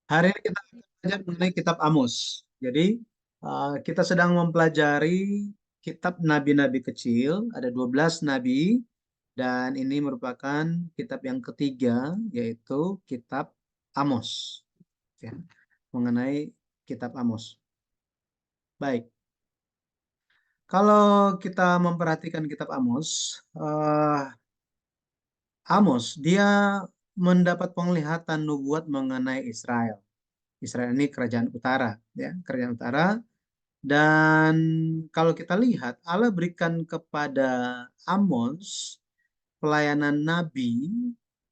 Hari ini kita akan belajar mengenai kitab Amos. Jadi, kita sedang mempelajari kitab nabi-nabi kecil, ada 12 nabi, dan ini merupakan kitab yang ketiga, yaitu kitab Amos. Ya, mengenai kitab Amos. Baik, kalau kita memperhatikan kitab Amos, Amos, dia mendapat penglihatan nubuat mengenai Israel. Israel ini kerajaan utara, ya, kerajaan utara. Dan kalau kita lihat, Allah berikan kepada Amos pelayanan nabi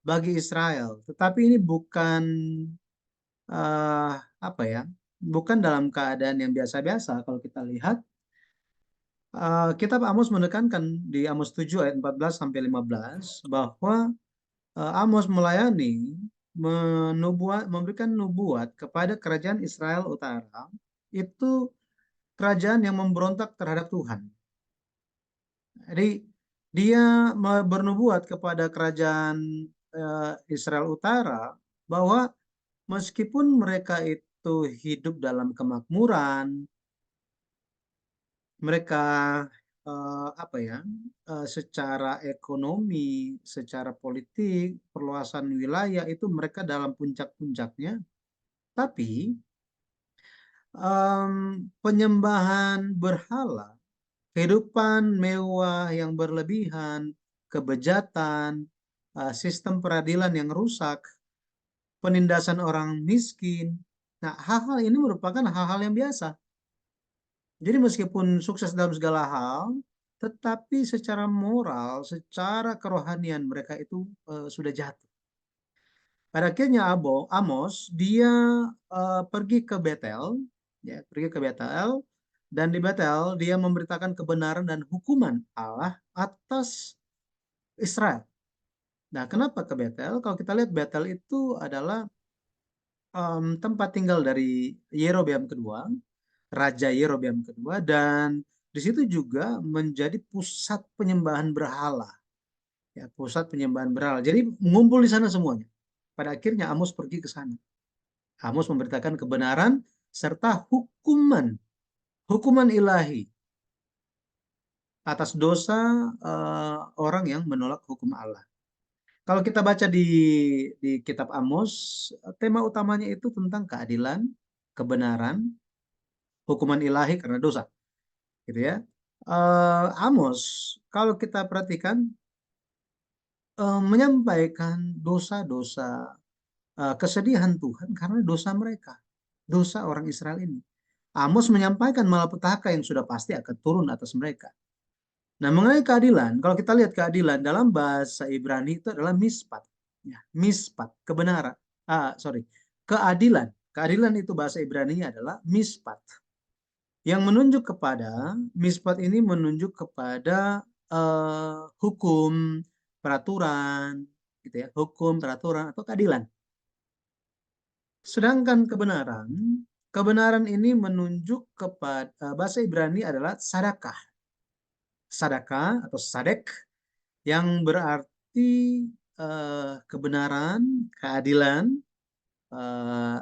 bagi Israel. Tetapi ini bukan eh, apa ya? Bukan dalam keadaan yang biasa-biasa. Kalau kita lihat, kitab Amos menekankan di Amos 7 ayat 14 sampai 15 bahwa Amos melayani memberikan nubuat kepada kerajaan Israel utara itu kerajaan yang memberontak terhadap Tuhan. Jadi dia bernubuat kepada kerajaan Israel Utara bahwa meskipun mereka itu hidup dalam kemakmuran, mereka apa ya, secara ekonomi, secara politik, perluasan wilayah itu mereka dalam puncak-puncaknya, tapi penyembahan berhala, kehidupan mewah yang berlebihan, kebejatan, sistem peradilan yang rusak, penindasan orang miskin. Nah, hal-hal ini merupakan hal-hal yang biasa. Jadi meskipun sukses dalam segala hal, tetapi secara moral, secara kerohanian mereka itu sudah jatuh. Pada akhirnya Amos dia pergi ke Betel, ya, pergi ke Betel, dan di Betel dia memberitakan kebenaran dan hukuman Allah atas Israel. Nah, kenapa ke Betel? Kalau kita lihat Betel itu adalah tempat tinggal dari Yerobeam kedua, Raja Yerobeam kedua, dan di situ juga menjadi pusat penyembahan berhala, ya, pusat penyembahan berhala. Jadi ngumpul di sana semuanya. Pada akhirnya Amos pergi ke sana. Amos memberitakan kebenaran serta hukuman ilahi atas dosa orang yang menolak hukum Allah. Kalau kita baca di kitab Amos, tema utamanya itu tentang keadilan, kebenaran, hukuman ilahi karena dosa, gitu ya. Amos, kalau kita perhatikan, menyampaikan dosa-dosa, kesedihan Tuhan karena dosa mereka, dosa orang Israel ini. Amos menyampaikan malapetaka yang sudah pasti akan turun atas mereka. Nah, mengenai keadilan, kalau kita lihat keadilan dalam bahasa Ibrani itu adalah mispat, ya, mispat, kebenaran. Sorry, keadilan. Keadilan itu bahasa Ibrani-nya adalah mispat. Yang menunjuk kepada mispat ini menunjuk kepada hukum, peraturan, gitu ya, hukum, peraturan atau keadilan. Sedangkan kebenaran ini menunjuk kepada bahasa Ibrani adalah sadakah. Sadakah atau sadek yang berarti kebenaran, keadilan,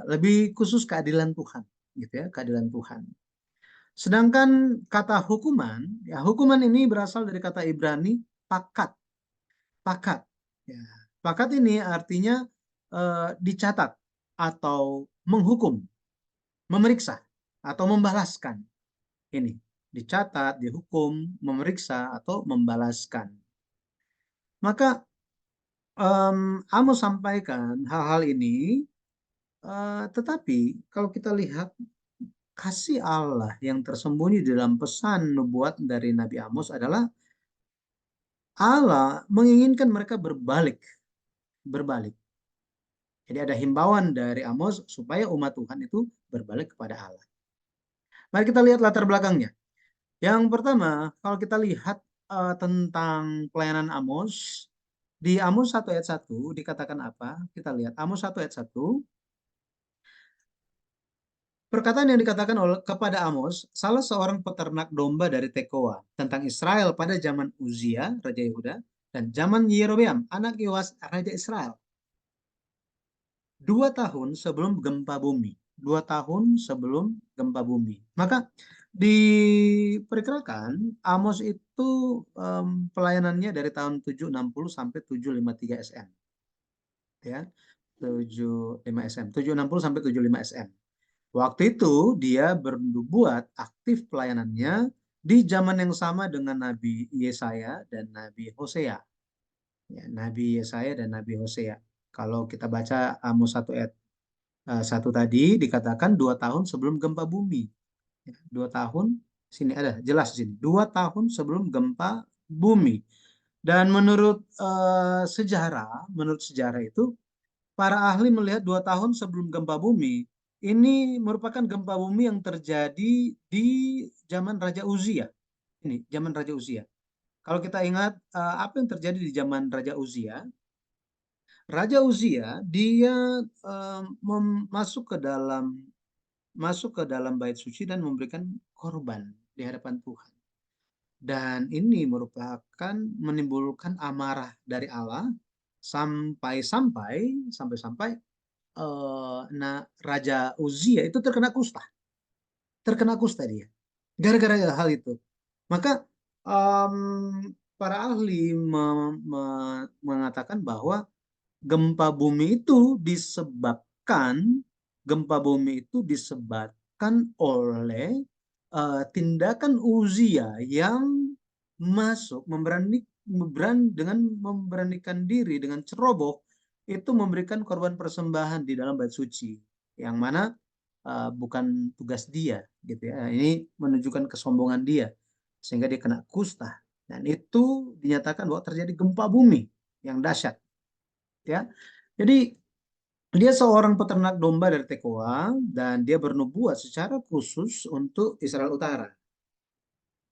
lebih khusus keadilan Tuhan, gitu ya, keadilan Tuhan. Sedangkan kata hukuman, ya, hukuman ini berasal dari kata Ibrani pakat, pakat. Ya, pakat ini artinya dicatat atau menghukum, memeriksa atau membalaskan. Ini dicatat, dihukum, memeriksa atau membalaskan. Maka Amos sampaikan hal-hal ini, tetapi kalau kita lihat kasih Allah yang tersembunyi dalam pesan nubuat dari Nabi Amos adalah Allah menginginkan mereka berbalik, berbalik. Jadi ada himbauan dari Amos supaya umat Tuhan itu berbalik kepada Allah. Mari kita lihat latar belakangnya. Yang pertama, kalau kita lihat tentang pelayanan Amos, di Amos 1 ayat 1 dikatakan apa? Kita lihat Amos 1 ayat 1. Perkataan yang dikatakan oleh kepada Amos, salah seorang peternak domba dari Tekoa, tentang Israel pada zaman Uzia, Raja Yehuda, dan zaman Yerobeam, anak Yoas, Raja Israel. 2 tahun sebelum gempa bumi. 2 tahun sebelum gempa bumi. Maka diperkirakan Amos itu pelayanannya dari tahun 760 sampai 753 SM. Ya, 75 SM. 760 sampai 75 SM. Waktu itu dia berbuat aktif pelayanannya di zaman yang sama dengan Nabi Yesaya dan Nabi Hosea. Ya, Nabi Yesaya dan Nabi Hosea. Kalau kita baca Amos 1 ayat 1 tadi dikatakan 2 tahun sebelum gempa bumi. Ya, 2 tahun, sini ada jelas di sini. 2 tahun sebelum gempa bumi. Dan menurut sejarah itu para ahli melihat 2 tahun sebelum gempa bumi ini merupakan gempa bumi yang terjadi di zaman Raja Uzia. Ini zaman Raja Uzia. Kalau kita ingat apa yang terjadi di zaman Raja Uzia, Raja Uzia dia masuk ke dalam bait suci dan memberikan korban di hadapan Tuhan. Dan ini merupakan menimbulkan amarah dari Allah sampai-sampai nah Raja Uzia itu terkena kusta dia gara-gara hal itu. Maka em, para ahli mengatakan bahwa gempa bumi itu disebabkan oleh tindakan Uzia yang masuk dengan memberanikan diri dengan ceroboh itu memberikan korban persembahan di dalam bait suci yang mana bukan tugas dia gitu ya. Ini menunjukkan kesombongan dia sehingga dia kena kusta dan itu dinyatakan bahwa terjadi gempa bumi yang dahsyat ya. Jadi dia seorang peternak domba dari Tekoa dan dia bernubuat secara khusus untuk Israel Utara.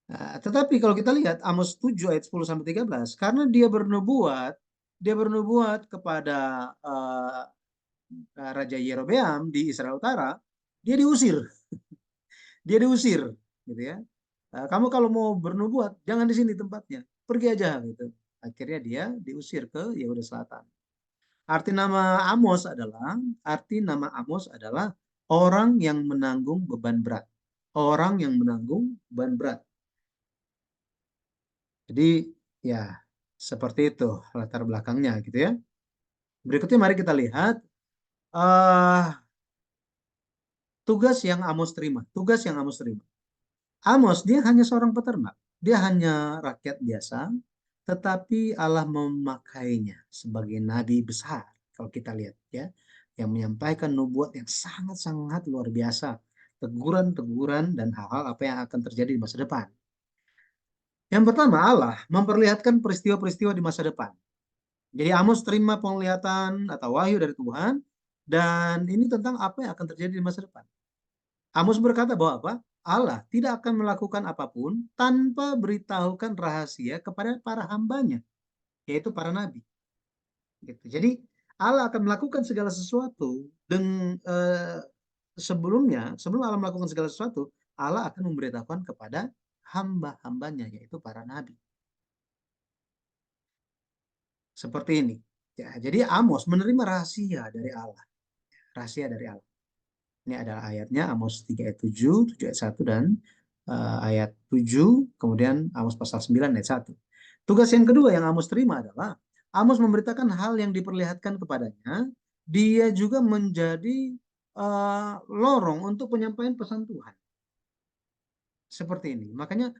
Nah, tetapi kalau kita lihat Amos 7 ayat 10 sampai 13, karena dia bernubuat kepada Raja Yerobeam di Israel Utara, dia diusir. Dia diusir gitu ya. Kamu kalau mau bernubuat jangan di sini tempatnya. Pergi aja gitu. Akhirnya dia diusir ke Yehuda Selatan. Arti nama Amos adalah orang yang menanggung beban berat. Orang yang menanggung beban berat. Jadi ya seperti itu latar belakangnya gitu ya. Berikutnya mari kita lihat uh, tugas yang Amos terima. Tugas yang Amos terima. Amos dia hanya seorang peternak. Dia hanya rakyat biasa, tetapi Allah memakainya sebagai nabi besar. Kalau kita lihat ya, yang menyampaikan nubuat yang sangat-sangat luar biasa, teguran-teguran dan hal-hal apa yang akan terjadi di masa depan. Yang pertama, Allah memperlihatkan peristiwa-peristiwa di masa depan. Jadi Amos terima penglihatan atau wahyu dari Tuhan dan ini tentang apa yang akan terjadi di masa depan. Amos berkata bahwa apa? Allah tidak akan melakukan apapun tanpa beritahukan rahasia kepada para hambanya, yaitu para nabi. Gitu. Jadi Allah akan melakukan segala sesuatu dengan sebelum Allah melakukan segala sesuatu, Allah akan memberitahukan kepada hamba-hambanya, yaitu para nabi. Seperti ini. Ya, jadi Amos menerima rahasia dari Allah. Rahasia dari Allah. Ini adalah ayatnya Amos 3 ayat 7, 7 ayat 1 dan ayat 7, kemudian Amos pasal 9 ayat 1. Tugas yang kedua yang Amos terima adalah Amos memberitakan hal yang diperlihatkan kepadanya. Dia juga menjadi lorong untuk penyampaian pesan Tuhan. Seperti ini. Makanya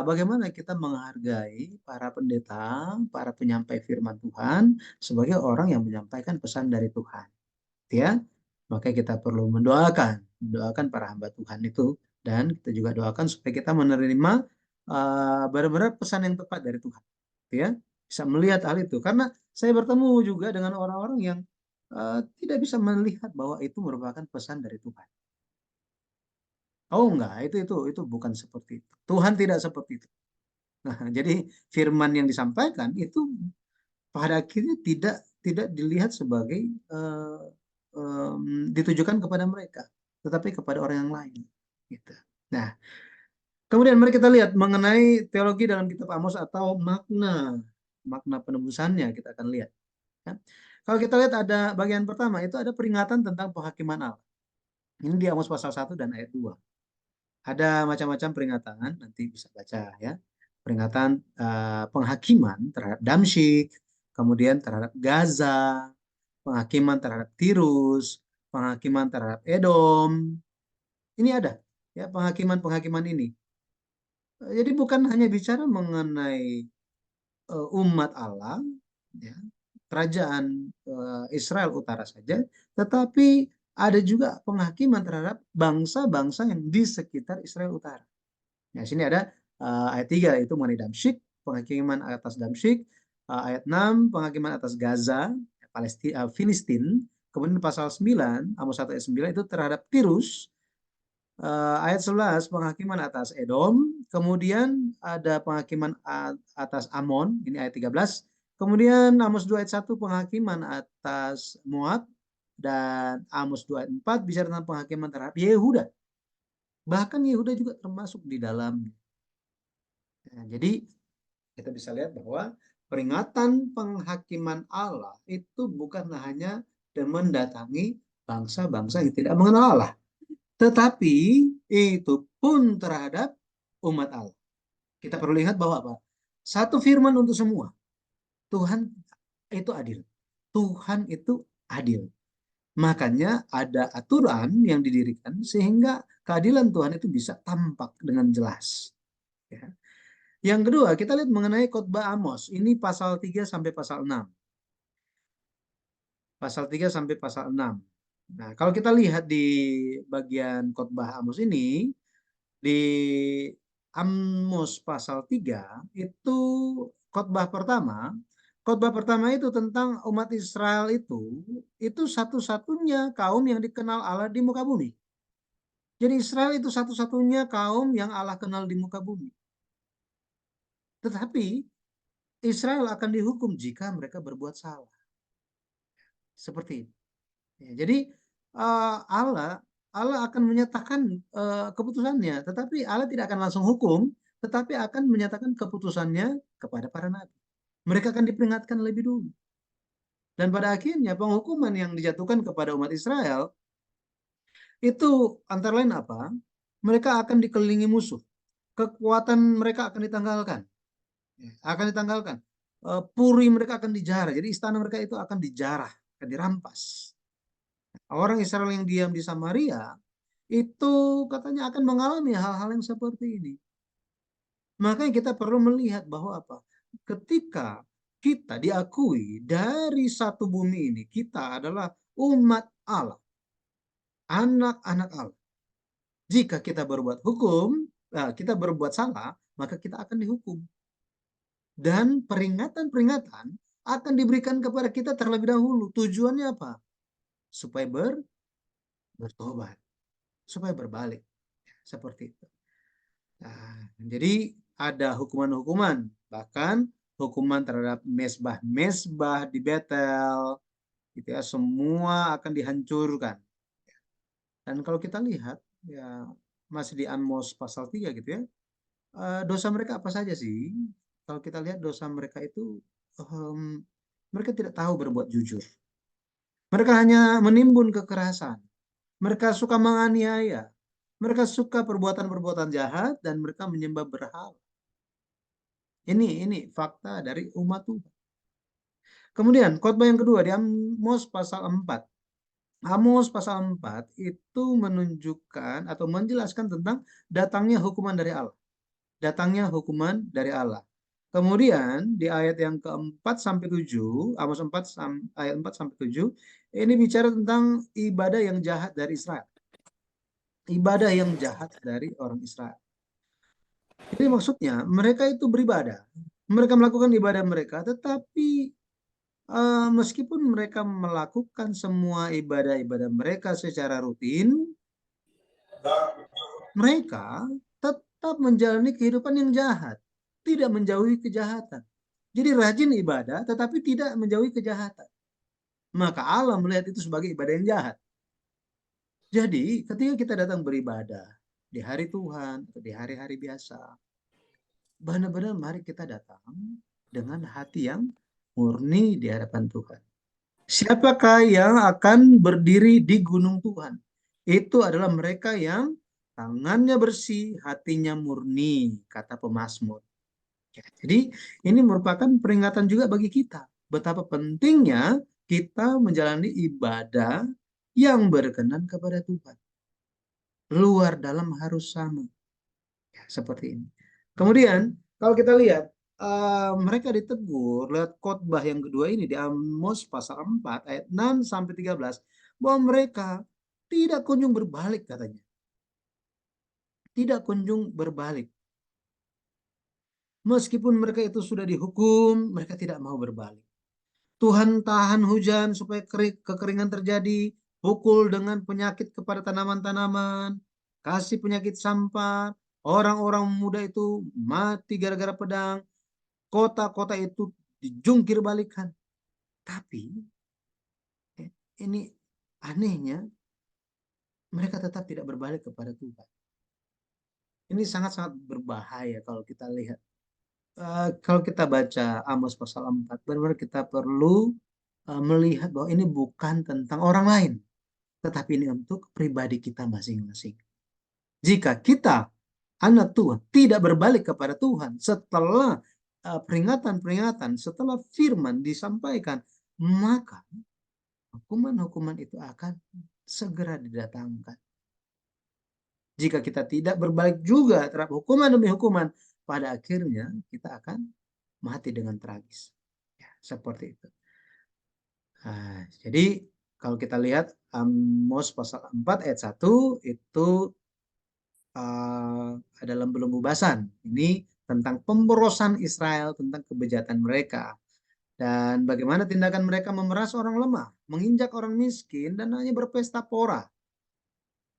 bagaimana kita menghargai para pendeta, para penyampai firman Tuhan sebagai orang yang menyampaikan pesan dari Tuhan. Ya, maka kita perlu mendoakan para hamba Tuhan itu dan kita juga doakan supaya kita menerima benar-benar pesan yang tepat dari Tuhan. Ya, bisa melihat hal itu karena saya bertemu juga dengan orang-orang yang tidak bisa melihat bahwa itu merupakan pesan dari Tuhan. Oh enggak, itu bukan seperti itu. Tuhan tidak seperti itu. Nah, jadi firman yang disampaikan itu pada akhirnya tidak tidak dilihat sebagai ditujukan kepada mereka, tetapi kepada orang yang lain. Gitu. Nah, kemudian mari kita lihat mengenai teologi dalam kitab Amos atau makna penebusannya kita akan lihat. Ya. Kalau kita lihat ada bagian pertama, itu ada peringatan tentang penghakiman Allah. Ini di Amos pasal 1 dan ayat 2. Ada macam-macam peringatan, nanti bisa baca ya. Peringatan penghakiman terhadap Damsyik, kemudian terhadap Gaza, penghakiman terhadap Tirus, penghakiman terhadap Edom. Ini ada ya penghakiman-penghakiman ini. Jadi bukan hanya bicara mengenai umat Allah, ya, kerajaan Israel Utara saja, tetapi ada juga penghakiman terhadap bangsa-bangsa yang di sekitar Israel Utara. Nah, sini ada ayat 3 itu mengenai Damsyik, penghakiman atas Damsyik, ayat 6 penghakiman atas Gaza, Palestina, Filistin, kemudian pasal 9, Amos 1 ayat 9 itu terhadap Tirus, ayat 11 penghakiman atas Edom, kemudian ada penghakiman atas Amon, ini ayat 13, kemudian Amos 2 ayat 1 penghakiman atas Moab, dan Amos 2 ayat 4 bicara tentang penghakiman terhadap Yehuda. Bahkan Yehuda juga termasuk di dalamnya. Nah, jadi kita bisa lihat bahwa peringatan penghakiman Allah itu bukan hanya mendatangi bangsa-bangsa yang tidak mengenal Allah, tetapi itu pun terhadap umat Allah. Kita perlu ingat bahwa apa? Satu firman untuk semua. Tuhan itu adil. Tuhan itu adil. Makanya ada aturan yang didirikan sehingga keadilan Tuhan itu bisa tampak dengan jelas. Ya. Yang kedua, kita lihat mengenai khotbah Amos. Ini pasal 3 sampai pasal 6. Pasal 3 sampai pasal 6. Nah, kalau kita lihat di bagian khotbah Amos ini, di Amos pasal 3 itu khotbah pertama. Khotbah pertama itu tentang umat Israel itu satu-satunya kaum yang dikenal Allah di muka bumi. Jadi Israel itu satu-satunya kaum yang Allah kenal di muka bumi. Tetapi Israel akan dihukum jika mereka berbuat salah. Seperti itu. Ya, jadi Allah akan menyatakan keputusannya, tetapi Allah tidak akan langsung hukum, tetapi akan menyatakan keputusannya kepada para nabi. Mereka akan diperingatkan lebih dulu. Dan pada akhirnya penghukuman yang dijatuhkan kepada umat Israel itu antara lain apa? Mereka akan dikelilingi musuh. Kekuatan mereka akan ditanggalkan. Ya, akan ditanggalkan. Puri mereka akan dijarah. Jadi istana mereka itu akan dijarah, akan dirampas. Orang Israel yang diam di Samaria itu katanya akan mengalami hal-hal yang seperti ini. Makanya kita perlu melihat bahwa apa? Ketika kita diakui dari satu bumi ini, kita adalah umat Allah, anak-anak Allah. Jika kita berbuat hukum, kita berbuat salah, maka kita akan dihukum. Dan peringatan-peringatan akan diberikan kepada kita terlebih dahulu. Tujuannya apa? Supaya bertobat, supaya berbalik. Seperti itu. Nah, jadi ada hukuman-hukuman, bahkan hukuman terhadap mesbah-mesbah di Betel, gitu ya, semua akan dihancurkan. Dan kalau kita lihat, ya masih di Amos pasal 3 gitu ya, dosa mereka apa saja sih? Kalau kita lihat dosa mereka itu, mereka tidak tahu berbuat jujur. Mereka hanya menimbun kekerasan. Mereka suka menganiaya. Mereka suka perbuatan-perbuatan jahat dan mereka menyembah berhala. Ini fakta dari umat Tuhan. Kemudian khotbah yang kedua di Amos pasal 4. Amos pasal 4 itu menunjukkan atau menjelaskan tentang datangnya hukuman dari Allah. Datangnya hukuman dari Allah. Kemudian di ayat yang keempat sampai 7, Amos 4 ayat 4 sampai 7, ini bicara tentang ibadah yang jahat dari Israel. Ibadah yang jahat dari orang Israel. Jadi maksudnya mereka itu beribadah. Mereka melakukan ibadah mereka, tetapi meskipun mereka melakukan semua ibadah-ibadah mereka secara rutin, mereka tetap menjalani kehidupan yang jahat, tidak menjauhi kejahatan. Jadi rajin ibadah, tetapi tidak menjauhi kejahatan. Maka Allah melihat itu sebagai ibadah yang jahat. Jadi ketika kita datang beribadah di hari Tuhan, atau di hari-hari biasa, benar-benar mari kita datang dengan hati yang murni di hadapan Tuhan. Siapakah yang akan berdiri di gunung Tuhan? Itu adalah mereka yang tangannya bersih, hatinya murni, kata pemazmur. Ya, jadi ini merupakan peringatan juga bagi kita. Betapa pentingnya kita menjalani ibadah yang berkenan kepada Tuhan. Luar dalam harus sama. Ya, seperti ini. Kemudian, kalau kita lihat, mereka ditegur lewat khotbah yang kedua ini di Amos pasal 4 ayat 6 sampai 13 bahwa mereka tidak kunjung berbalik katanya. Tidak kunjung berbalik. Meskipun mereka itu sudah dihukum, mereka tidak mau berbalik. Tuhan tahan hujan supaya kekeringan terjadi, pukul dengan penyakit kepada tanaman-tanaman, kasih penyakit sampar, orang-orang muda itu mati gara-gara pedang, kota-kota itu dijungkir balikan. Tapi ini anehnya mereka tetap tidak berbalik kepada Tuhan. Ini sangat-sangat berbahaya kalau kita lihat. Kalau kita baca Amos pasal 4, benar-benar kita perlu melihat bahwa ini bukan tentang orang lain, tetapi ini untuk pribadi kita masing-masing. Jika kita, anak Tuhan, tidak berbalik kepada Tuhan setelah peringatan-peringatan, setelah firman disampaikan, maka hukuman-hukuman itu akan segera didatangkan. Jika kita tidak berbalik juga terhadap hukuman demi hukuman, pada akhirnya kita akan mati dengan tragis. Ya, seperti itu. Nah, jadi kalau kita lihat Amos pasal 4 ayat 1 itu dalam belenggu basan. Ini tentang pemborosan Israel, tentang kebejatan mereka. Dan bagaimana tindakan mereka memeras orang lemah, menginjak orang miskin, dan hanya berpesta pora.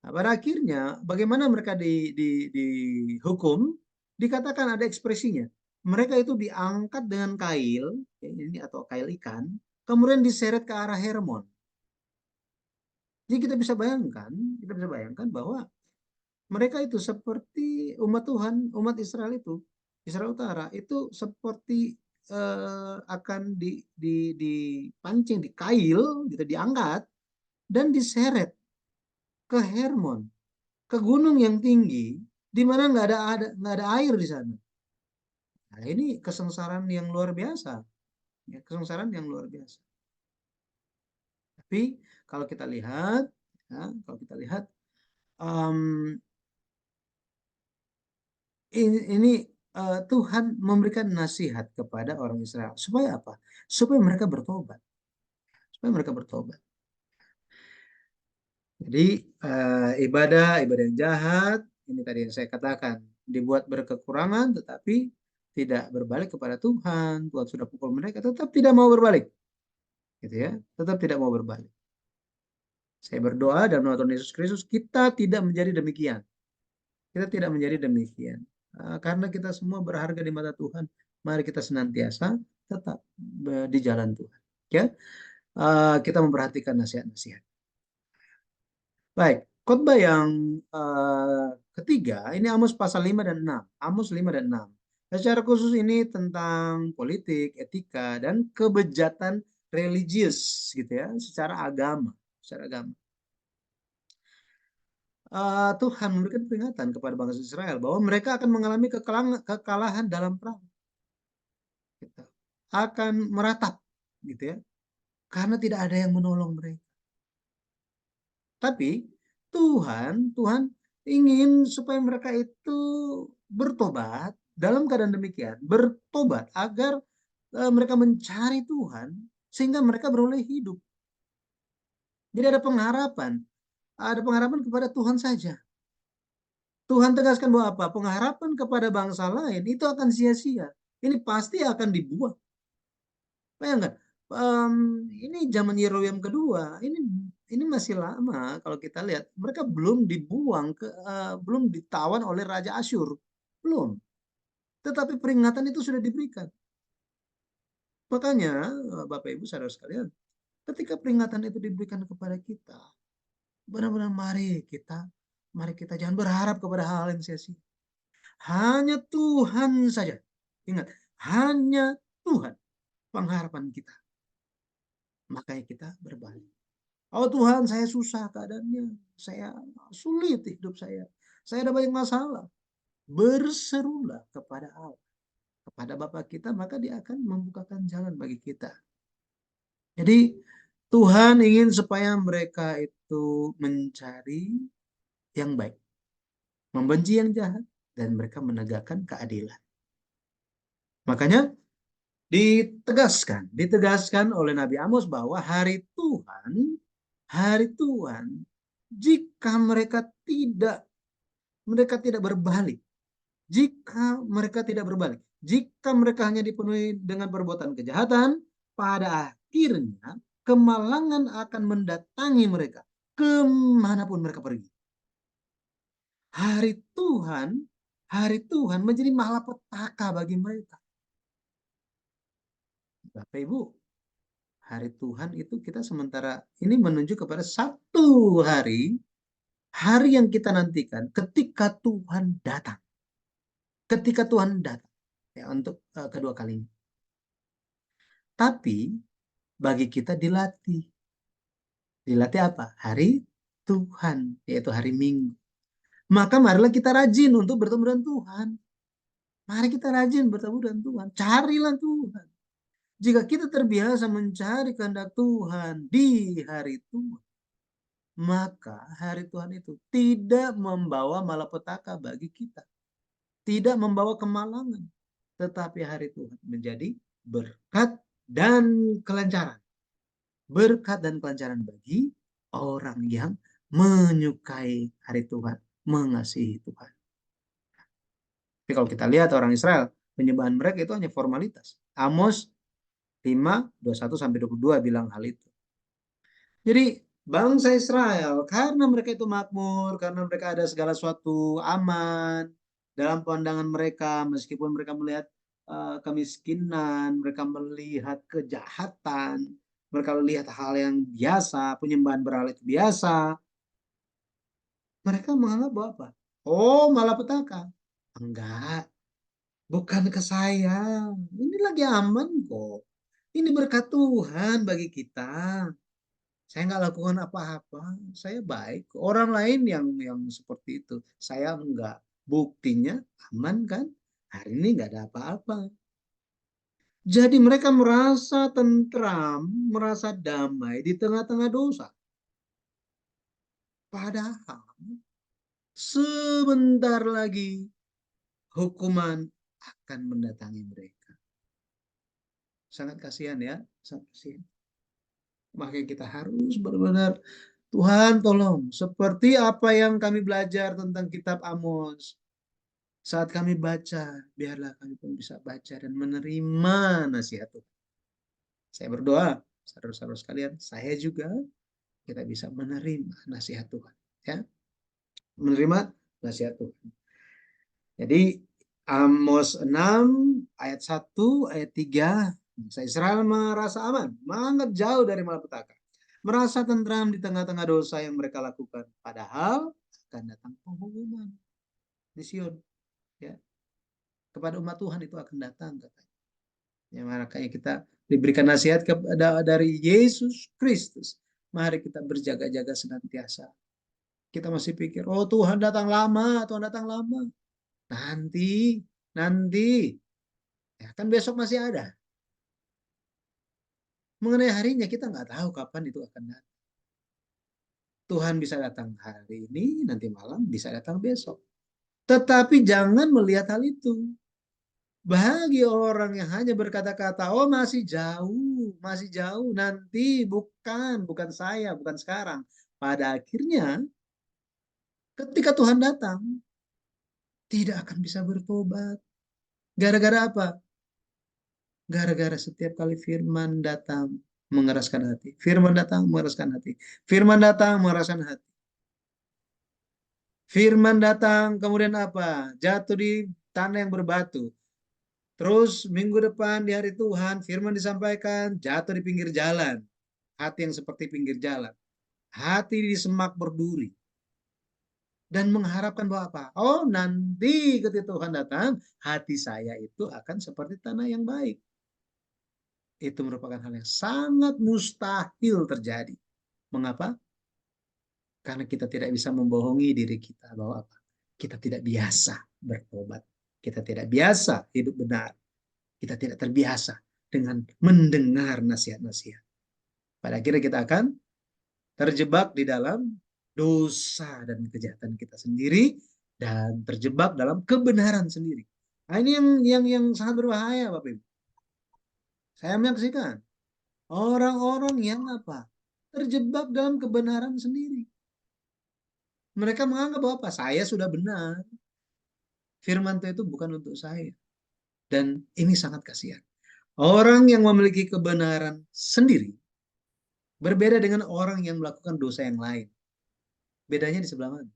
Nah, pada akhirnya, bagaimana mereka dihukum, dikatakan ada ekspresinya. Mereka itu diangkat dengan kail, ini atau kail ikan, kemudian diseret ke arah Hermon. Jadi kita bisa bayangkan bahwa mereka itu seperti umat Tuhan, umat Israel itu, Israel Utara itu seperti akan dipancing, di kail, gitu, diangkat dan diseret ke Hermon, ke gunung yang tinggi, di mana nggak ada air di sana. Nah, ini kesengsaraan yang luar biasa, ya, kesengsaraan yang luar biasa. Tapi kalau kita lihat, ya, kalau kita lihat um, ini Tuhan memberikan nasihat kepada orang Israel supaya apa? Supaya mereka bertobat. Supaya mereka bertobat. Jadi ibadah yang jahat ini tadi yang saya katakan dibuat berkekurangan tetapi tidak berbalik kepada Tuhan. Tuhan sudah pukul mereka tetap tidak mau berbalik. Gitu ya. Tetap tidak mau berbalik. Saya berdoa dalam nama Tuhan Yesus Kristus kita tidak menjadi demikian. Kita tidak menjadi demikian. Karena kita semua berharga di mata Tuhan, mari kita senantiasa tetap di jalan Tuhan. Ya, kita memperhatikan nasihat-nasihat. Baik, khotbah yang ketiga, ini Amos pasal 5 dan 6. Amos 5 dan 6. Secara khusus ini tentang politik, etika, dan kebejatan religius gitu ya, secara agama. Secara agama. Tuhan memberikan peringatan kepada bangsa Israel bahwa mereka akan mengalami kekalahan dalam perang. Gitu. Akan meratap gitu ya. Karena tidak ada yang menolong mereka. Tapi Tuhan ingin supaya mereka itu bertobat dalam keadaan demikian, bertobat agar mereka mencari Tuhan sehingga mereka beroleh hidup. Jadi ada pengharapan kepada Tuhan saja. Tuhan tegaskan bahwa apa? Pengharapan kepada bangsa lain itu akan sia-sia. Ini pasti akan dibuang. Bayangkan, ini zaman Yerobeam kedua, ini masih lama kalau kita lihat. Mereka belum dibuang belum ditawan oleh Raja Asyur, belum. Tetapi peringatan itu sudah diberikan. Makanya, Bapak Ibu saudara sekalian, ketika peringatan itu diberikan kepada kita, benar-benar mari kita jangan berharap kepada hal yang sia-sia. Hanya Tuhan saja. Ingat, hanya Tuhan pengharapan kita. Makanya kita berbalik. Oh Tuhan, saya susah keadaannya. Saya sulit hidup saya. Saya ada banyak masalah. Berserulah kepada Allah, kepada Bapa kita, maka Dia akan membukakan jalan bagi kita. Jadi Tuhan ingin supaya mereka itu mencari yang baik, membenci yang jahat, dan mereka menegakkan keadilan. Makanya ditegaskan oleh Nabi Amos bahwa hari Tuhan, jika mereka tidak berbalik, jika mereka hanya dipenuhi dengan perbuatan kejahatan, pada akhirnya kemalangan akan mendatangi mereka kemanapun mereka pergi. Hari Tuhan, hari Tuhan menjadi malapetaka bagi mereka. Bapak Ibu, hari Tuhan itu kita sementara ini menuju kepada satu hari yang kita nantikan ketika Tuhan datang. Ketika Tuhan datang ya, untuk kedua kalinya. Tapi bagi kita dilatih. Dilatih apa? Hari Tuhan, yaitu hari Minggu. Maka marilah kita rajin untuk bertemu dengan Tuhan. Mari kita rajin bertemu dengan Tuhan. Carilah Tuhan. Jika kita terbiasa mencari kehendak Tuhan di hari Tuhan, maka hari Tuhan itu tidak membawa malapetaka bagi kita. Tidak membawa kemalangan. Tetapi hari Tuhan menjadi berkat dan kelancaran. Berkat dan kelancaran bagi orang yang menyukai hari Tuhan, mengasihi Tuhan. Tapi kalau kita lihat orang Israel, penyembahan mereka itu hanya formalitas. Amos 5, 21-22 bilang hal itu. Jadi bangsa Israel, karena mereka itu makmur, karena mereka ada segala sesuatu aman dalam pandangan mereka, meskipun mereka melihat kemiskinan, mereka melihat kejahatan, mereka melihat hal yang biasa, penyembahan berhala itu biasa, mereka menganggap bahwa apa? Oh, malapetaka. Enggak, bukan ke saya. Ini lagi aman kok. Ini berkat Tuhan bagi kita. Saya nggak lakukan apa-apa. Saya baik. Orang lain yang seperti itu. Saya enggak. Buktinya aman kan? Hari ini nggak ada apa-apa. Jadi mereka merasa tentram, merasa damai di tengah-tengah dosa. Padahal sebentar lagi hukuman akan mendatangi mereka. Sangat kasihan ya, sangat kasihan. Makanya kita harus benar-benar, Tuhan tolong, seperti apa yang kami belajar tentang kitab Amos. Saat kami baca, biarlah kami pun bisa baca dan menerima nasihat Tuhan. Saya berdoa, saudara-saudara sekalian, saya juga kita bisa menerima nasihat Tuhan. Ya, menerima nasihat Tuhan. Jadi Amos 6 ayat 1, ayat 3, bangsa Israel merasa aman, menganggap jauh dari malapetaka, merasa tentram di tengah-tengah dosa yang mereka lakukan. Padahal akan datang penghukuman di Sion. Ya, kepada umat Tuhan itu akan datang katanya. Ya, makanya kita diberikan nasihat kepada dari Yesus Kristus. Mari kita berjaga-jaga senantiasa. Kita masih pikir, oh Tuhan datang lama, Tuhan datang lama. Nanti, nanti, ya kan besok masih ada. Mengenai harinya kita nggak tahu kapan itu akan datang. Tuhan bisa datang hari ini, nanti malam bisa datang besok. Tetapi jangan melihat hal itu. Bagi orang yang hanya berkata-kata, oh masih jauh, nanti bukan saya, bukan sekarang. Pada akhirnya, ketika Tuhan datang, tidak akan bisa bertobat. Gara-gara apa? Gara-gara setiap kali firman datang, mengeraskan hati. Firman datang, mengeraskan hati. Firman datang, mengeraskan hati. Firman datang, kemudian apa? Jatuh di tanah yang berbatu. Terus minggu depan di hari Tuhan, firman disampaikan, jatuh di pinggir jalan. Hati yang seperti pinggir jalan. Hati di semak berduri. Dan mengharapkan bahwa apa? Oh nanti ketika Tuhan datang, hati saya itu akan seperti tanah yang baik. itu merupakan hal yang sangat mustahil terjadi. Mengapa? Karena kita tidak bisa membohongi diri kita bahwa apa? Kita tidak biasa bertobat. Kita tidak biasa hidup benar. Kita tidak terbiasa dengan mendengar nasihat-nasihat. Pada akhirnya kita akan terjebak di dalam dosa dan kejahatan kita sendiri dan terjebak dalam kebenaran sendiri. Nah, ini yang sangat berbahaya, Bapak Ibu. Saya menyaksikan orang-orang yang apa? Terjebak dalam kebenaran sendiri. Mereka menganggap bahwa apa? Saya sudah benar. Firman Tuhan itu bukan untuk saya. Dan ini sangat kasihan. Orang yang memiliki kebenaran sendiri berbeda dengan orang yang melakukan dosa yang lain. Bedanya di sebelah mana?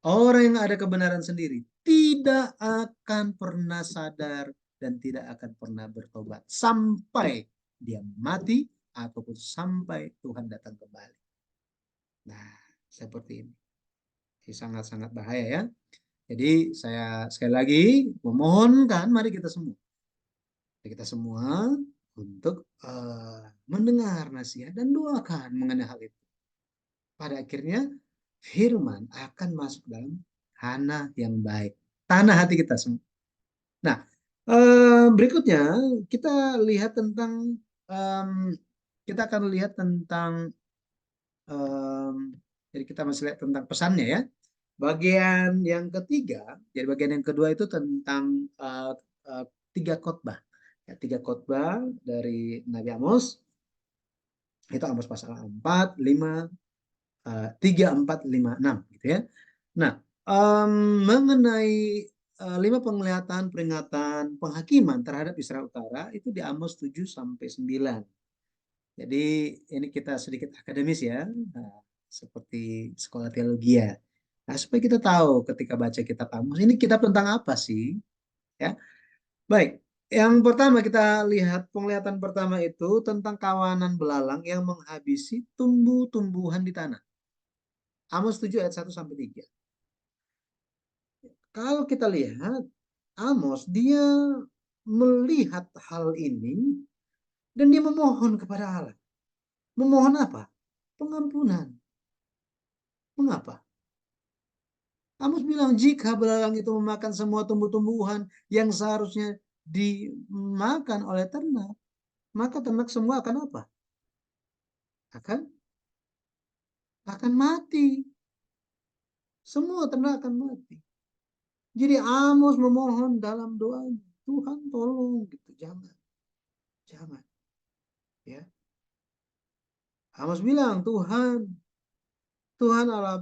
Orang yang ada kebenaran sendiri tidak akan pernah sadar dan tidak akan pernah bertobat sampai dia mati ataupun sampai Tuhan datang kembali. Nah, seperti ini. Ini sangat-sangat bahaya ya. Jadi saya sekali lagi memohonkan mari kita semua untuk mendengar nasihat dan doakan mengenai hal itu. Pada akhirnya firman akan masuk dalam tanah yang baik, tanah hati kita semua. Nah, berikutnya kita lihat tentang kita akan lihat tentang jadi kita masih lihat tentang pesannya ya. Bagian yang ketiga, jadi bagian yang kedua itu tentang tiga khotbah. Ya, tiga khotbah dari Nabi Amos. Itu Amos pasal 4, 5, 3, 4, 5, 6 gitu ya. Nah, mengenai 5 penglihatan, peringatan, penghakiman terhadap Israel Utara itu di Amos 7 sampai 9. Jadi ini kita sedikit akademis ya, seperti sekolah teologi ya. Nah, supaya kita tahu ketika baca kitab Amos ini kitab tentang apa sih? Ya, baik. Yang pertama kita lihat penglihatan pertama itu tentang kawanan belalang yang menghabisi tumbuh-tumbuhan di tanah. Amos 7 ayat 1 sampai 3. Kalau kita lihat Amos dia melihat hal ini dan dia memohon kepada Allah. Memohon apa? Pengampunan. Mengapa? Amos bilang jika belalang itu memakan semua tumbuh-tumbuhan yang seharusnya dimakan oleh ternak, maka ternak semua akan apa? Akan mati. Semua ternak akan mati. Jadi Amos memohon dalam doanya, Tuhan tolong gitu, jangan, jangan, ya. Amos bilang, Tuhan Allah,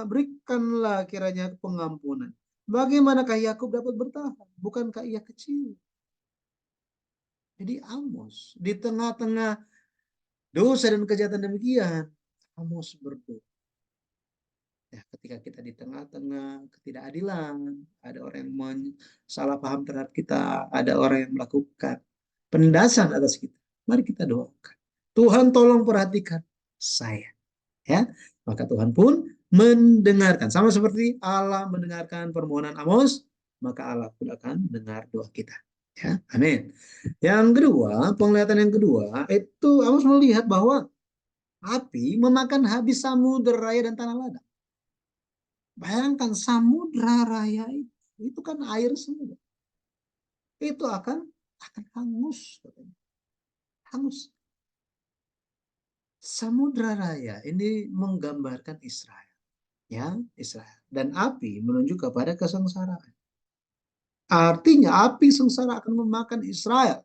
berikanlah kiranya pengampunan. Bagaimanakah Yakub dapat bertahan? Bukankah ia kecil? Jadi Amos di tengah-tengah dosa dan kejahatan demikian, Amos berdoa. Ya, ketika kita di tengah-tengah ketidakadilan, ada orang yang salah paham terhadap kita, ada orang yang melakukan penindasan atas kita. Mari kita doakan. Tuhan tolong perhatikan saya. Ya, maka Tuhan pun mendengarkan. Sama seperti Allah mendengarkan permohonan Amos, maka Allah pun akan mendengar doa kita. Ya, amin. Yang kedua, penglihatan yang kedua, itu Amos melihat bahwa api memakan habis samudera raya dan tanah ladang. Bayangkan samudera raya itu kan air semua. Itu akan hangus, katanya. Hangus. Samudera raya ini menggambarkan Israel, ya, Israel. Dan api menunjuk kepada kesengsaraan. Artinya api sengsara akan memakan Israel.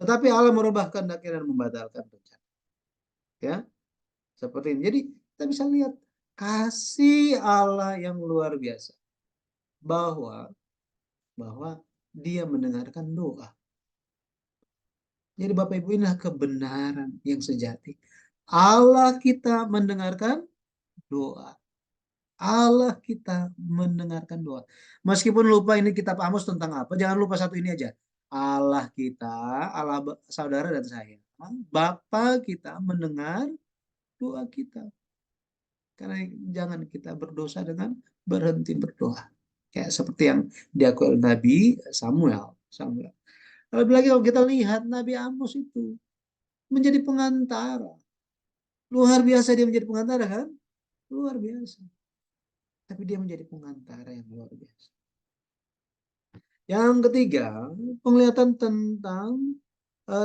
Tetapi Allah merubah kehendaknya dan membatalkan rencana. Ya, seperti ini. Jadi kita bisa lihat kasih Allah yang luar biasa bahwa bahwa dia mendengarkan doa. Jadi Bapak Ibu inilah kebenaran yang sejati. Allah kita mendengarkan doa. Allah kita mendengarkan doa. Meskipun lupa ini kitab Amos tentang apa, jangan lupa satu ini aja. Allah kita, Allah saudara dan saya. Bapa kita mendengar doa kita. Karena jangan kita berdosa dengan berhenti berdoa. Kayak seperti yang diakui oleh Nabi Samuel. Lebih lagi kalau kita lihat Nabi Amos itu menjadi pengantara. Luar biasa dia menjadi pengantara kan? Luar biasa. Tapi dia menjadi pengantara yang luar biasa. Yang ketiga, penglihatan tentang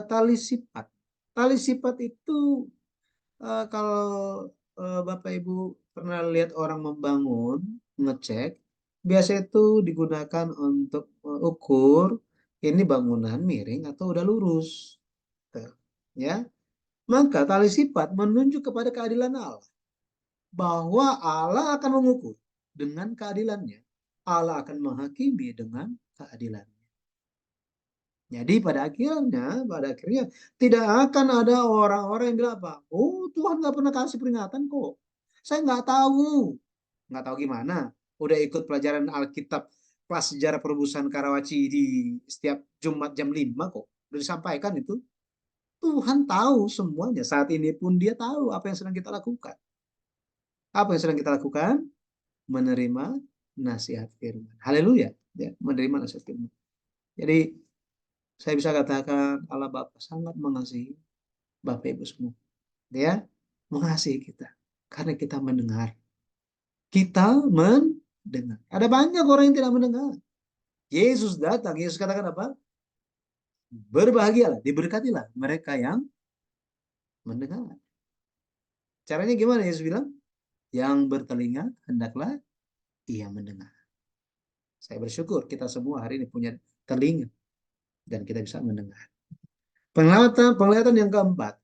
tali sifat. Tali sifat itu kalau Bapak Ibu pernah lihat orang membangun, ngecek, biasa itu digunakan untuk ukur ini bangunan miring atau udah lurus. Tuh, ya. Maka tali sifat menunjuk kepada keadilan Allah. Bahwa Allah akan mengukur dengan keadilannya. Allah akan menghakimi dengan keadilannya. Jadi pada akhirnya tidak akan ada orang-orang yang bilang apa? Oh, Tuhan nggak pernah kasih peringatan kok. Saya nggak tahu gimana. Udah ikut pelajaran Alkitab kelas sejarah perubusan Karawaci di setiap Jumat jam 5 kok. Udah disampaikan itu. Tuhan tahu semuanya. Saat ini pun dia tahu apa yang sedang kita lakukan. Apa yang sedang kita lakukan? Menerima nasihat firman. Haleluya. Ya, menerima nasihat firman. Jadi saya bisa katakan Allah Bapa sangat mengasihi Bapak Ibu semua. Dia mengasihi kita karena kita mendengar. Kita mendengar. Ada banyak orang yang tidak mendengar. Yesus datang, Yesus katakan apa? Berbahagialah, diberkatilah mereka yang mendengar. Caranya gimana Yesus bilang? Yang bertelinga hendaklah ia mendengar. Saya bersyukur kita semua hari ini punya telinga dan kita bisa mendengar. Penglihatan yang keempat.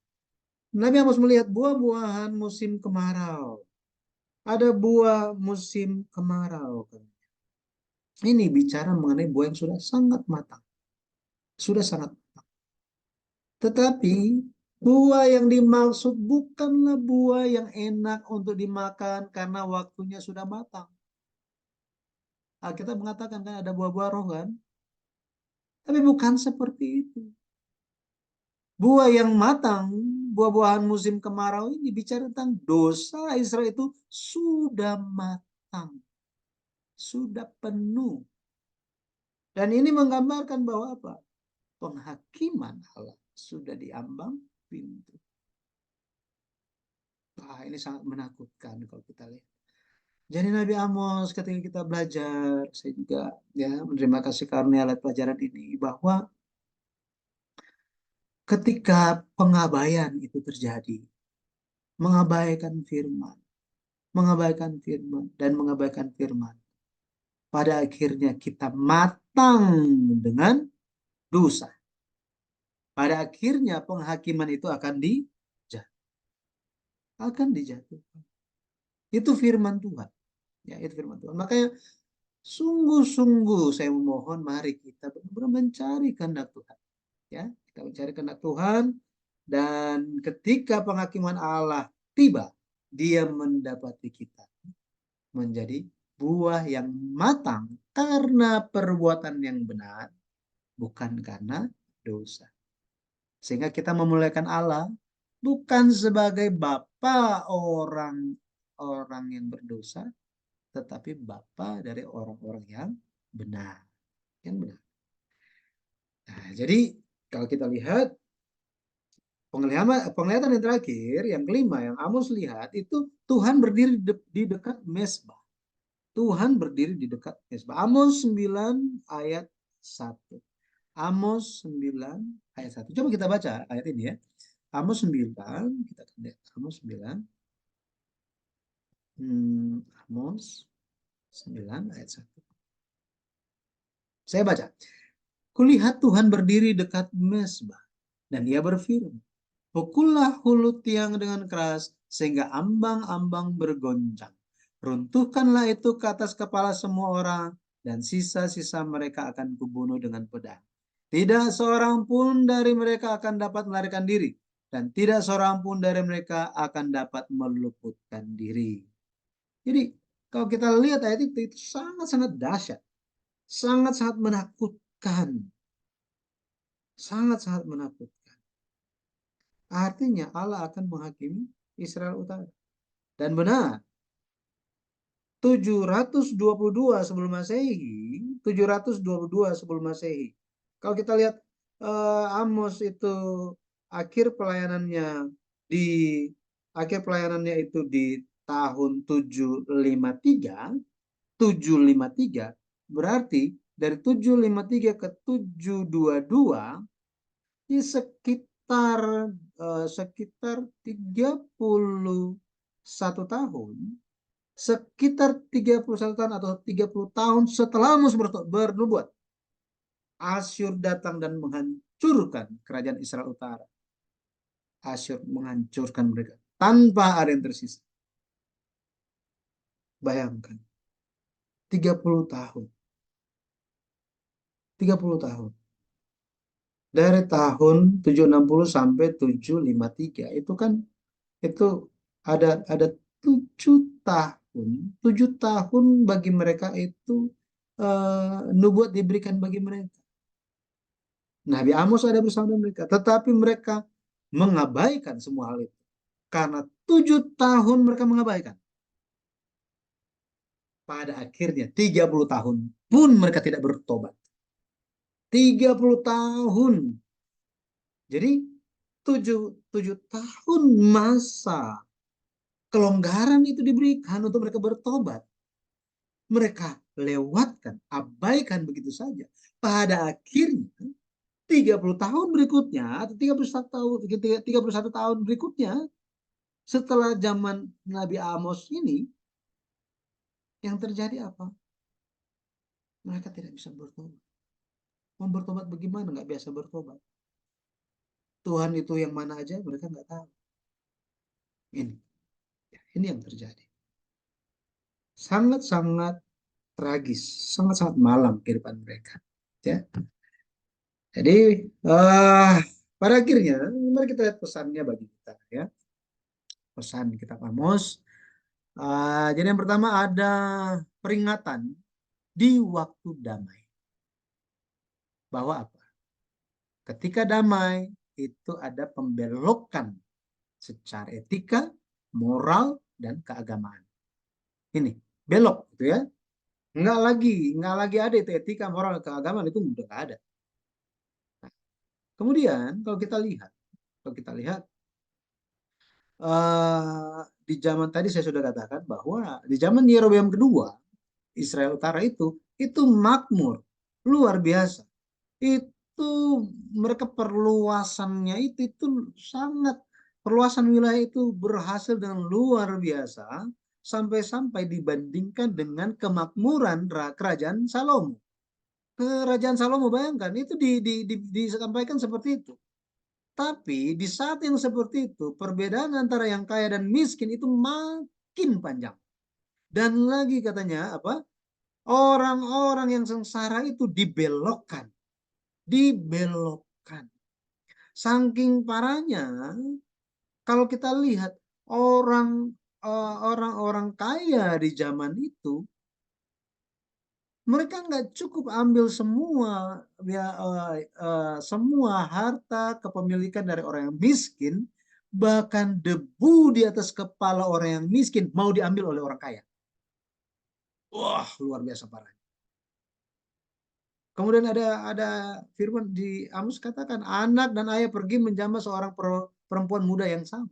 Nabi Amos melihat buah-buahan musim kemarau. Ada buah musim kemarau. Ini bicara mengenai buah yang sudah sangat matang. Sudah sangat matang. Tetapi buah yang dimaksud bukanlah buah yang enak untuk dimakan karena waktunya sudah matang. Kita mengatakan kan ada buah-buah roh kan? Tapi bukan seperti itu. Buah yang matang, buah-buahan musim kemarau ini bicara tentang dosa Israel itu sudah matang. Sudah penuh. Dan ini menggambarkan bahwa apa? Penghakiman Allah sudah diambang pintu. Wah, ini sangat menakutkan kalau kita lihat. Jadi Nabi Amos ketika kita belajar, saya juga ya menerima kasih karunia lewat pelajaran ini bahwa ketika pengabaian itu terjadi, mengabaikan firman dan mengabaikan firman, pada akhirnya kita matang dengan dosa. Pada akhirnya penghakiman itu akan dijatuhkan. Itu firman Tuhan. Ya, itu firman Tuhan. Makanya sungguh-sungguh saya memohon mari kita benar-benar mencari kehendak Tuhan. Ya, kita mencari kehendak Tuhan dan ketika penghakiman Allah tiba, dia mendapati kita menjadi buah yang matang karena perbuatan yang benar, bukan karena dosa. Sehingga kita memuliakan Allah bukan sebagai bapa orang yang berdosa, tetapi bapa dari orang-orang yang benar. Yang benar. Nah, jadi kalau kita lihat penglihatan yang terakhir, yang kelima, yang Amos lihat itu Tuhan berdiri di dekat mezbah. Tuhan berdiri di dekat mezbah. Amos 9 ayat 1. Amos 9 ayat 1. Coba kita baca ayat ini ya. Amos 9, kita lihat Amos 9. Amos 9 ayat 1. Saya baca. Kulihat Tuhan berdiri dekat mezbah dan ia berfirman, pukullah hulu tiang dengan keras sehingga ambang-ambang bergoncang. Runtuhkanlah itu ke atas kepala semua orang dan sisa-sisa mereka akan kubunuh dengan pedang. Tidak seorang pun dari mereka akan dapat melarikan diri dan tidak seorang pun dari mereka akan dapat meluputkan diri. Jadi kalau kita lihat ayat itu sangat-sangat dahsyat, sangat-sangat menakutkan, sangat-sangat menakutkan. Artinya Allah akan menghakimi Israel Utara. Dan benar, 722 sebelum Masehi, 722 sebelum Masehi. Kalau kita lihat Amos itu akhir pelayanannya di di tahun 753, berarti dari 753 ke 722 di sekitar 31 tahun, sekitar 31 tahun atau 30 tahun setelah Amos bernubuat, Asyur datang dan menghancurkan kerajaan Israel Utara. Asyur menghancurkan mereka tanpa ada yang tersisa. Bayangkan, 30 tahun. 30 tahun. Dari tahun 760 sampai 753 itu kan, itu ada 7 tahun. 7 tahun bagi mereka itu nubuat diberikan bagi mereka. Nabi Amos ada bersama mereka, tetapi mereka mengabaikan semua hal itu. Karena 7 tahun mereka mengabaikan. Pada akhirnya 30 tahun pun mereka tidak bertobat. 30 tahun. Jadi 7 tahun masa kelonggaran itu diberikan untuk mereka bertobat. Mereka lewatkan, abaikan begitu saja. Pada akhirnya 30 tahun berikutnya atau 31 tahun berikutnya setelah zaman Nabi Amos ini, yang terjadi apa? Mereka tidak bisa bertobat. Mau bertobat bagaimana? Nggak biasa bertobat. Tuhan itu yang mana aja mereka nggak tahu. Ini yang terjadi. Sangat-sangat tragis, sangat-sangat malam kehidupan mereka. Ya. Jadi pada akhirnya mari kita lihat pesannya bagi kita, ya. Pesan kitab Amos. Jadi yang pertama ada peringatan di waktu damai. Bahwa apa? Ketika damai itu ada pembelokan secara etika, moral, dan keagamaan. Ini belok gitu ya. Nggak lagi ada itu etika, moral, keagamaan, itu udah nggak ada. Nah, kemudian kalau kita lihat di zaman tadi saya sudah katakan bahwa di zaman Yerobeam kedua, Israel Utara itu makmur luar biasa. Itu mereka perluasannya itu sangat, perluasan wilayah itu berhasil dengan luar biasa sampai-sampai dibandingkan dengan kemakmuran kerajaan Salomo. Kerajaan Salomo, bayangkan itu disampaikan seperti itu. Tapi di saat yang seperti itu, perbedaan antara yang kaya dan miskin itu makin panjang. Dan lagi katanya apa? Orang-orang yang sengsara itu dibelokkan. Dibelokkan. Saking parahnya, kalau kita lihat orang-orang kaya di zaman itu, mereka nggak cukup ambil semua, ya, semua harta kepemilikan dari orang yang miskin, bahkan debu di atas kepala orang yang miskin mau diambil oleh orang kaya. Wah, luar biasa parah. Kemudian ada firman di Amos katakan, anak dan ayah pergi menjamah seorang perempuan muda yang sama.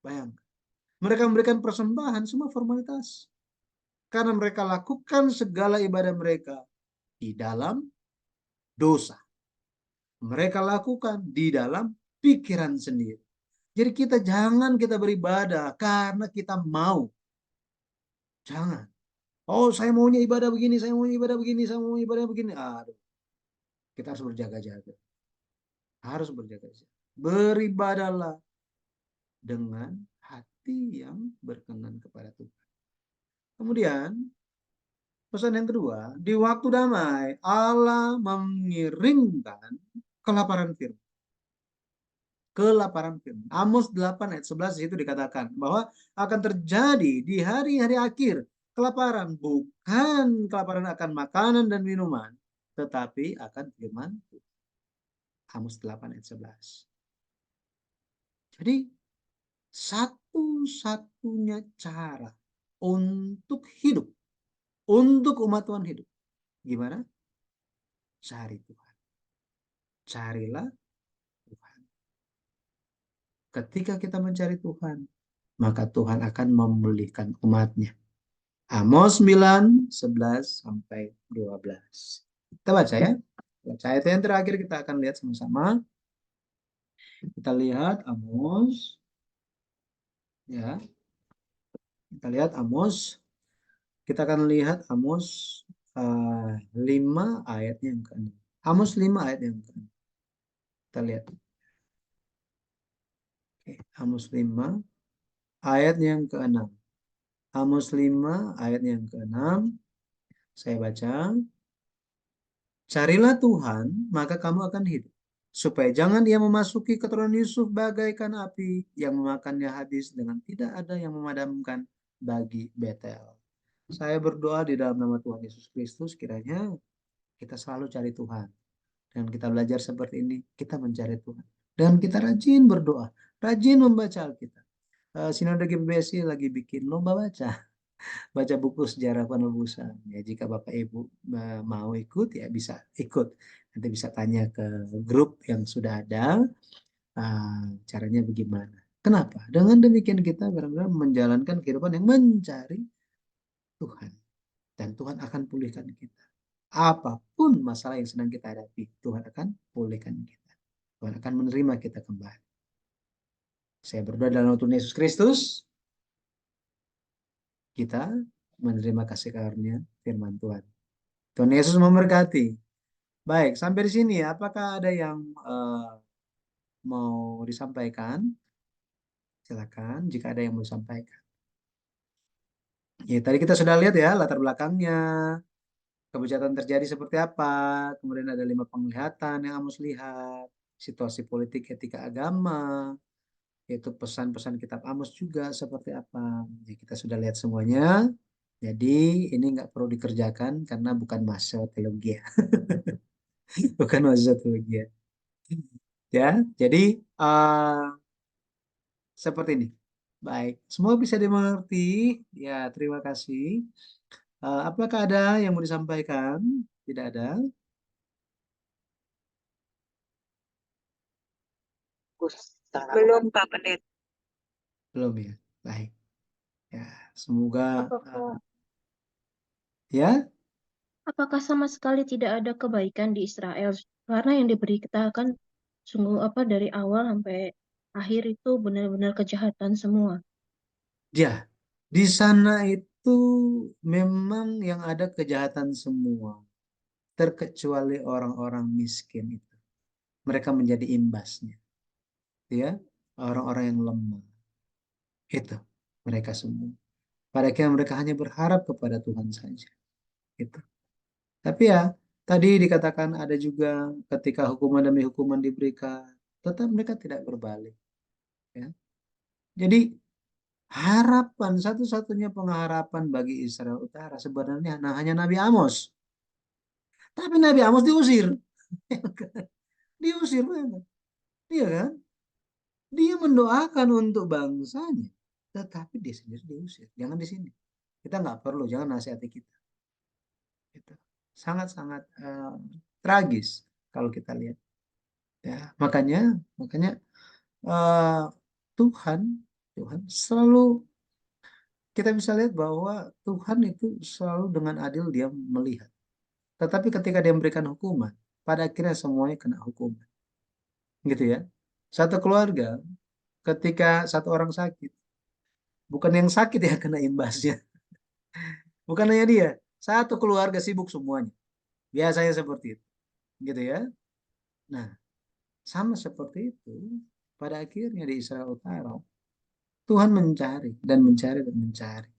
Bayangkan. Mereka memberikan persembahan, semua formalitas. Karena mereka lakukan segala ibadah mereka di dalam dosa. Mereka lakukan di dalam pikiran sendiri. Jadi kita beribadah karena kita mau. Jangan. Oh, saya maunya ibadah begini, saya maunya ibadah begini, saya mau ibadah begini. Aduh, kita harus berjaga-jaga. Harus berjaga-jaga. Beribadahlah dengan hati yang berkenan kepada Tuhan. Kemudian, pesan yang kedua, di waktu damai, Allah mengirimkan kelaparan firman. Kelaparan firman. Amos 8 ayat 11 itu dikatakan bahwa akan terjadi di hari-hari akhir kelaparan, bukan kelaparan akan makanan dan minuman, tetapi akan firman. Amos 8 ayat 11. Jadi satu-satunya cara untuk hidup, untuk umat Tuhan hidup, gimana? Cari Tuhan. carilah Tuhan. Ketika kita mencari Tuhan, maka Tuhan akan memulihkan umatnya. Amos 9, 11 sampai 12. Kita baca ya. Baca ayat yang terakhir kita akan lihat sama-sama. Kita lihat Amos. Ya, kita lihat Amos. Kita akan lihat Amos 5 ayatnya yang ke-6. Amos 5 ayat yang ke-6. Kita lihat. Oke, Amos 5 ayat yang ke-6. Amos 5 ayat yang ke-6. Saya baca. Carilah Tuhan, maka kamu akan hidup. Supaya jangan dia memasuki keturunan Yusuf bagaikan api yang memakannya habis dengan tidak ada yang memadamkan bagi Betel. Saya berdoa di dalam nama Tuhan Yesus Kristus, kiranya kita selalu cari Tuhan. Dan kita belajar seperti ini, kita mencari Tuhan. Dan kita rajin berdoa, rajin membaca Alkitab. Sinode GBBSI lagi bikin lomba baca buku sejarah penebusan. Ya, jika Bapak Ibu mau ikut, ya bisa ikut. Nanti bisa tanya ke grup yang sudah ada, caranya bagaimana. Kenapa? Dengan demikian kita benar-benar menjalankan kehidupan yang mencari Tuhan. Dan Tuhan akan pulihkan kita. Apapun masalah yang sedang kita hadapi, Tuhan akan pulihkan kita. Tuhan akan menerima kita kembali. Saya berdoa dalam nama Tuhan Yesus Kristus, kita menerima kasih karunia firman Tuhan. Tuhan Yesus memberkati. Baik, sampai di sini apakah ada yang mau disampaikan? Silakan jika ada yang mau disampaikan. Ya, tadi kita sudah lihat ya latar belakangnya, kebijakan terjadi seperti apa, kemudian ada 5 penglihatan yang Amos lihat, situasi politik etika agama, yaitu pesan-pesan kitab Amos juga seperti apa. Ya, kita sudah lihat semuanya. Jadi ini nggak perlu dikerjakan karena bukan masa teologi ya. Bukan masa teologi ya. Ya, jadi seperti ini. Baik, semua bisa dimengerti. Ya, terima kasih. Apakah ada yang mau disampaikan? Tidak ada. Belum, Pak Pendeta. Belum ya. Baik. Ya, semoga Apakah ya. apakah sama sekali tidak ada kebaikan di Israel? Karena yang diberitakan sungguh apa dari awal sampai akhir itu benar-benar kejahatan semua. Ya, di sana itu memang yang ada kejahatan semua, terkecuali orang-orang miskin itu. Mereka menjadi imbasnya, ya. Orang-orang yang lemah itu mereka semua. Pada akhirnya mereka hanya berharap kepada Tuhan saja. Gitu. Tapi ya, tadi dikatakan ada juga ketika hukuman demi hukuman diberikan, tetap mereka tidak berbalik. Ya. Jadi harapan, satu-satunya pengharapan bagi Israel Utara sebenarnya hanya Nabi Amos. Tapi Nabi Amos diusir. Diusir memang. Iya kan? Dia mendoakan untuk bangsanya. Tetapi dia sendiri diusir. Jangan di sini. Kita nggak perlu, jangan nasihati kita. Gitu. Sangat-sangat tragis kalau kita lihat. Ya, makanya eh, Tuhan, Tuhan selalu kita bisa lihat bahwa Tuhan itu selalu dengan adil dia melihat. Tetapi ketika dia memberikan hukuman, pada akhirnya semuanya kena hukuman. Gitu ya. Satu keluarga, ketika satu orang sakit, bukan yang sakit yang kena imbasnya. Bukan hanya dia. Satu keluarga sibuk semuanya. Biasanya seperti itu. Gitu ya. Nah, sama seperti itu. Pada akhirnya di Israel Utara, Tuhan mencari dan mencari dan mencari.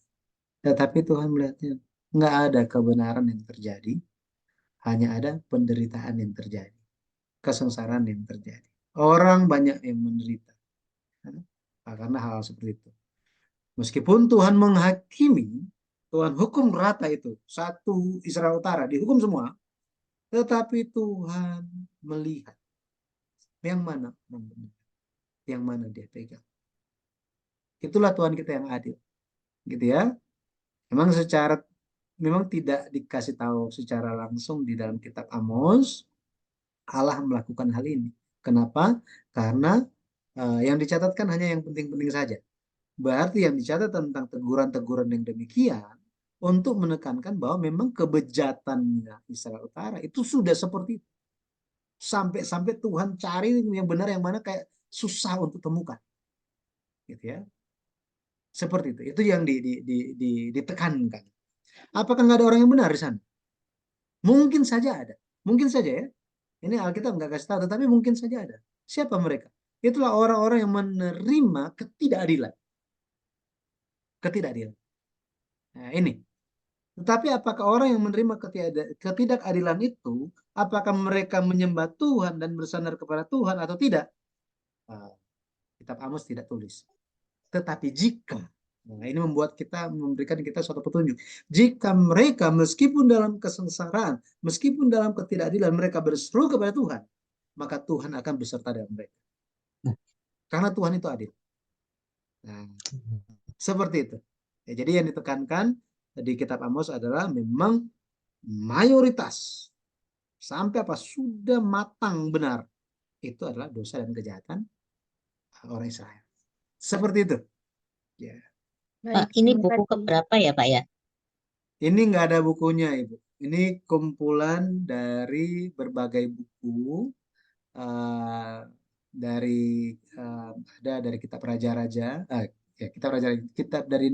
Tetapi Tuhan melihatnya nggak ada kebenaran yang terjadi, hanya ada penderitaan yang terjadi, kesengsaraan yang terjadi. Orang banyak yang menderita karena hal seperti itu. Meskipun Tuhan menghakimi, Tuhan hukum rata itu, satu Israel Utara dihukum semua, tetapi Tuhan melihat yang mana yang benar, yang mana dia pegang. Itulah Tuhan kita yang adil, gitu ya. Memang tidak dikasih tahu secara langsung di dalam kitab Amos, Allah melakukan hal ini. Kenapa? Karena yang dicatatkan hanya yang penting-penting saja. Berarti yang dicatat tentang teguran-teguran yang demikian untuk menekankan bahwa memang kebejatannya Israel Utara itu sudah seperti itu. Sampai-sampai Tuhan cari yang benar yang mana kayak susah untuk temukan. Gitu ya. Seperti itu. Itu yang ditekankan. Apakah nggak ada orang yang benar di sana? Mungkin saja ada. Mungkin saja ya. Ini Alkitab nggak kasih tahu, tetapi mungkin saja ada. Siapa mereka? Itulah orang-orang yang menerima ketidakadilan. Ketidakadilan. Nah, ini. Tetapi apakah orang yang menerima ketidakadilan itu, apakah mereka menyembah Tuhan dan bersandar kepada Tuhan atau tidak? Nah, Kitab Amos tidak tulis. Tetapi jika, nah ini memberikan kita suatu petunjuk. Jika mereka meskipun dalam kesengsaraan, meskipun dalam ketidakadilan, mereka berseru kepada Tuhan, maka Tuhan akan beserta dengan mereka. Karena Tuhan itu adil. Nah, seperti itu. Ya, jadi yang ditekankan di kitab Amos adalah memang mayoritas sampai apa sudah matang benar itu adalah dosa dan kejahatan orang Israel. Seperti itu. Ya. Baik, Pak, ini terima buku kasih. keberapa ya, Pak ya? Ini nggak ada bukunya, Ibu. Ini kumpulan dari berbagai buku eh, dari ada dari kitab Raja-Raja, ya kitab Raja, kitab dari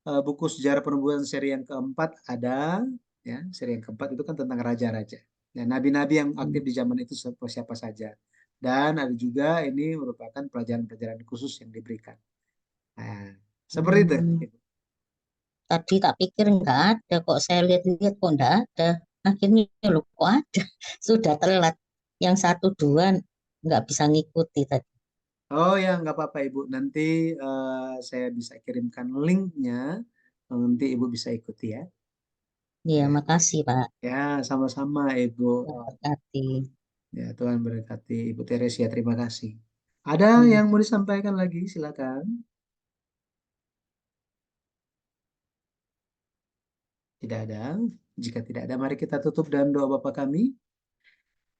buku sejarah penubuhan seri yang keempat ada, ya seri yang keempat itu kan tentang raja-raja. Ya, nabi-nabi yang aktif di zaman itu siapa saja. Dan ada juga ini merupakan pelajaran-pelajaran khusus yang diberikan. Nah, seperti itu. Hmm. Tadi tak pikir nggak ada, kok saya lihat-lihat kok nggak ada. Akhirnya loh kok ada. Sudah telat. Yang satu dua nggak bisa ngikuti tadi. Oh ya, nggak apa-apa Ibu. Nanti saya bisa kirimkan linknya. Nanti Ibu bisa ikuti ya. Iya, Ya, makasih Pak. ya sama-sama Ibu. Tuhan berkati. Ya, Tuhan berkati Ibu Teresia. Terima kasih. Ada Hmm. yang mau disampaikan lagi? Silakan. Tidak ada. Jika tidak ada, mari kita tutup dan doa Bapa kami.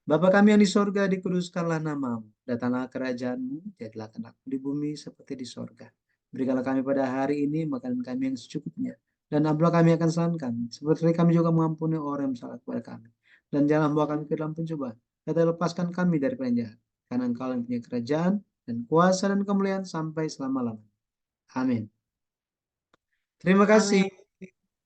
Bapa kami yang di sorga, dikuduskanlah namamu. Datanglah kerajaanmu, jadilah kehendakmu di bumi seperti di sorga. Berikanlah kami pada hari ini makanan kami yang secukupnya. Dan ampunilah kami akan selamatkan. Seperti kami juga mengampuni orang yang salah kepada kami. Dan jangan bawa kami ke dalam pencobaan. Tetapi lepaskan kami dari jahat. Karena engkau yang punya kerajaan dan kuasa dan kemuliaan sampai selama-lamanya. Amin. Terima kasih. Amin.